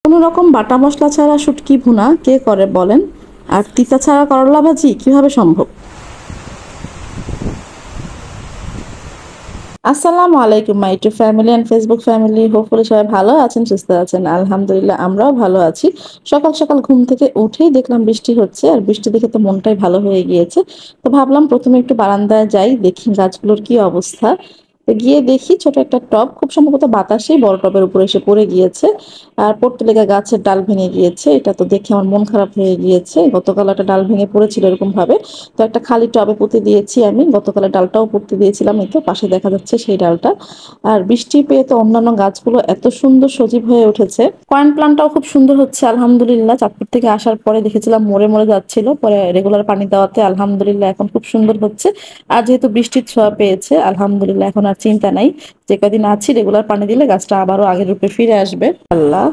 কোনো রকম বাটা মশলা ছাড়া শুটকি ভুনা কে করে বলেন? আর তিতা ছাড়া করলা ভাজি কিভাবে সম্ভব? আসসালামু আলাইকুম my to family and Facebook family. Hopefully সবাই ভালো আছেন, সুস্থ আছেন। আলহামদুলিল্লাহ আমরাও ভালো আছি। সকাল সকাল ঘুম থেকে উঠেই দেখলাম বৃষ্টি হচ্ছে, আর বৃষ্টি দেখে তো মনটাই ভালো হয়ে গিয়েছে। তো ভাবলাম প্রথমে একটু বারান্দায় যাই, দেখি গাছগুলোর কি অবস্থা। তো গিয়ে দেখি ছোট একটা টব, খুব সম্ভবত বাতাসেই বড় টবের উপরে এসে পড়ে গিয়েছে। আর পড়তে লেগে গাছের ডাল ভেঙে গিয়েছে। এটা তো দেখে আমার মন খারাপ হয়ে গিয়েছে। গতকাল একটা ডাল ভেঙে পড়েছিল এরকম ভাবে। তো একটা খালি টবে পুঁতে দিয়েছি আমি, গতকালের ডালটাও পুঁতে দিয়েছিলাম, এই তো পাশে দেখা যাচ্ছে সেই ডালটা। আর বৃষ্টি পেয়ে তো অন্যান্য গাছগুলো এত সুন্দর সজীব হয়ে উঠেছে। কয়েন প্লান্টটাও খুব সুন্দর হচ্ছে আলহামদুলিল্লাহ। চাঁদপুর থেকে আসার পরে দেখেছিলাম মরে মরে যাচ্ছিল, পরে রেগুলার পানি দেওয়াতে আলহামদুলিল্লাহ এখন খুব সুন্দর হচ্ছে। আর যেহেতু বৃষ্টির ছোঁয়া পেয়েছে আলহামদুলিল্লাহ, এখন আর চিন্তা নাই। যে কদিন আছি রেগুলার পানি দিলে গাছটা আবারও আগের রূপে ফিরে আসবে আল্লাহ।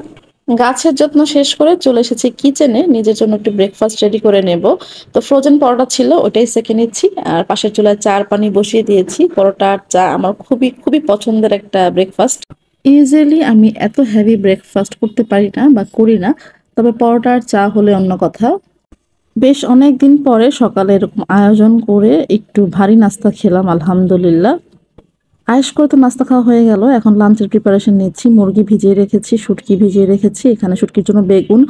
গাছের যত্ন শেষ করে চলে এসেছি কিচেনে, নিজের জন্য একটু ব্রেকফাস্ট রেডি করে নেব। তো ফ্রোজেন পরোটা ছিল, ওটাই সেঁকে নিচ্ছি। আর পাশের চুলায় চার পানি বসিয়ে দিয়েছি। পরোটা আর চা আমার খুবই খুবই পছন্দের একটা ব্রেকফাস্ট। ইউজুয়ালি আমি এত হেভি ব্রেকফাস্ট করতে পারি না বা করি না, তবে পরোটা আর চা হলে অন্য কথা। বেশ অনেক দিন পরে সকালে এরকম আয়োজন করে একটু ভারী নাস্তা খেলাম আলহামদুলিল্লাহ। আয়েশ করে তো নাস্তা খাওয়া হয়ে গেল, এখন লাঞ্চের প্রিপারেশন নিচ্ছি। মুরগি ভিজিয়ে রেখেছি, শুটকি ভিজিয়ে রেখেছি, এখানে শুটকির জন্য বেগুন,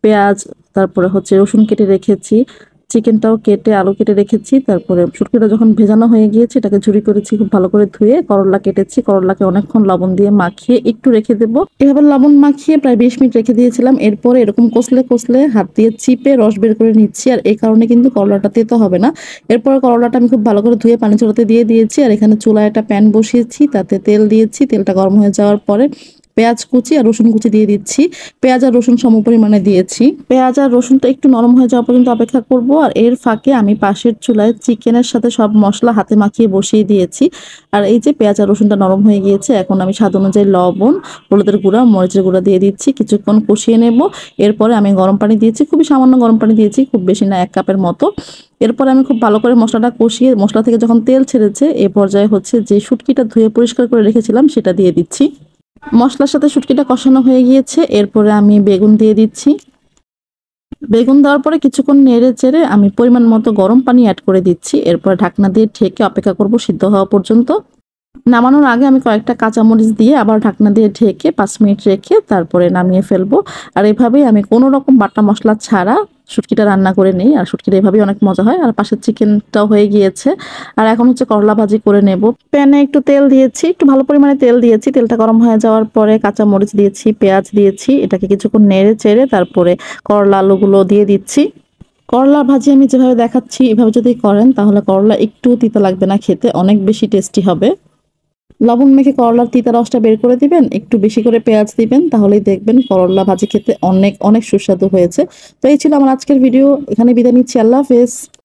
পেঁয়াজ, তারপরে হচ্ছে রসুন কেটে রেখেছি, চিকেনটাও কেটে আলু কেটে রেখেছি। তারপরে শুটকিটা যখন ভেজানো হয়ে গিয়েছে এটাকে ঝুরি করেছি খুব ভালো করে ধুয়ে। করলা কেটেছি, করলাকে অনেকক্ষণ লবণ দিয়ে মাখিয়ে একটু রেখে দেবো। এভাবে লবণ মাখিয়ে প্রায় 20 মিনিট রেখে দিয়েছিলাম। এরপরে এরকম কষলে কষলে হাত দিয়ে চিপে রস বের করে নিচ্ছি, আর এই কারণে কিন্তু করলাটা তেতো হবে না। এরপর করলাটা আমি খুব ভালো করে ধুয়ে পানি ঝরাতে দিয়ে দিয়েছি, আর এখানে চুলায় একটা প্যান বসিয়েছি, তাতে তেল দিয়েছি। তেলটা গরম হয়ে যাওয়ার পরে পেঁয়াজ কুচি আর রসুন কুচি দিয়ে দিচ্ছি। পেঁয়াজ আর রসুন সমপরিমাণে দিয়েছি। পেঁয়াজ আর রসুনটা একটু নরম হয়ে যাওয়া পর্যন্ত অপেক্ষা করব। আর এর ফাঁকে আমি পাশের চুলায় চিকেনের সাথে সব মশলা হাতে মাখিয়ে বসিয়ে দিয়েছি। আর এই যে পেঁয়াজ আর রসুনটা নরম হয়ে গিয়েছে, এখন আমি স্বাদ অনুযায়ী লবণ, হলুদের গুঁড়া, মরিচের গুঁড়া দিয়ে দিচ্ছি, কিছুক্ষণ কষিয়ে নেব। এরপরে আমি গরম পানি দিয়েছি, খুবই সামান্য গরম পানি দিয়েছি, খুব বেশি না, 1 কাপের মতো। এরপরে আমি খুব ভালো করে মশলাটা কষিয়ে, মশলা থেকে যখন তেল ছেড়েছে এ পর্যায়ে হচ্ছে যে শুটকিটা ধুয়ে পরিষ্কার করে রেখেছিলাম সেটা দিয়ে দিচ্ছি। মশলার সাথে শুটকিটা কষানো হয়ে গিয়েছে, এরপরে আমি বেগুন দিয়ে দিচ্ছি। বেগুন দেওয়ার পরে কিছুক্ষণ নেড়ে চেড়ে আমি পরিমাণ মতো গরম পানি অ্যাড করে দিচ্ছি। এরপর ঢাকনা দিয়ে ঢেকে অপেক্ষা করব সিদ্ধ হওয়া পর্যন্ত। নামানোর আগে আমি কয়েকটা কাঁচামরিচ দিয়ে আবার ঢাকনা দিয়ে ঢেকে 5 মিনিট রেখে তারপরে নামিয়ে ফেলবো। আর এভাবেই আমি কোনো রকম বাটা মশলা ছাড়া শুটকিটা রান্না করে নিই, আর শুটকিটা এভাবেই অনেক মজা হয়। আর পাশের চিকেনটাও হয়ে গিয়েছে, আর এখন হচ্ছে করলা ভাজি করে নেব। প্যানে একটু তেল দিয়েছি, একটু ভালো পরিমাণে তেল দিয়েছি। তেলটা গরম হয়ে যাওয়ার পরে কাঁচামরিচ দিয়েছি, পেঁয়াজ দিয়েছি, এটাকে কিছুক্ষণ নেড়ে চেড়ে তারপরে করলা আলুগুলো দিয়ে দিচ্ছি। করলা ভাজি আমি যেভাবে দেখাচ্ছি এভাবে যদি করেন তাহলে করলা একটু তিতা লাগবে না, খেতে অনেক বেশি টেস্টি হবে। লবণ মেখে করলার তিতা রসটা বের করে দিবেন, একটু বেশি করে পেঁয়াজ দিবেন, তাহলেই দেখবেন করলা ভাজি খেতে অনেক অনেক সুস্বাদু হয়েছে। তো এই ছিল আমার আজকের ভিডিও, এখানে বিদায় নিচ্ছি। আল্লাহ হাফেজ।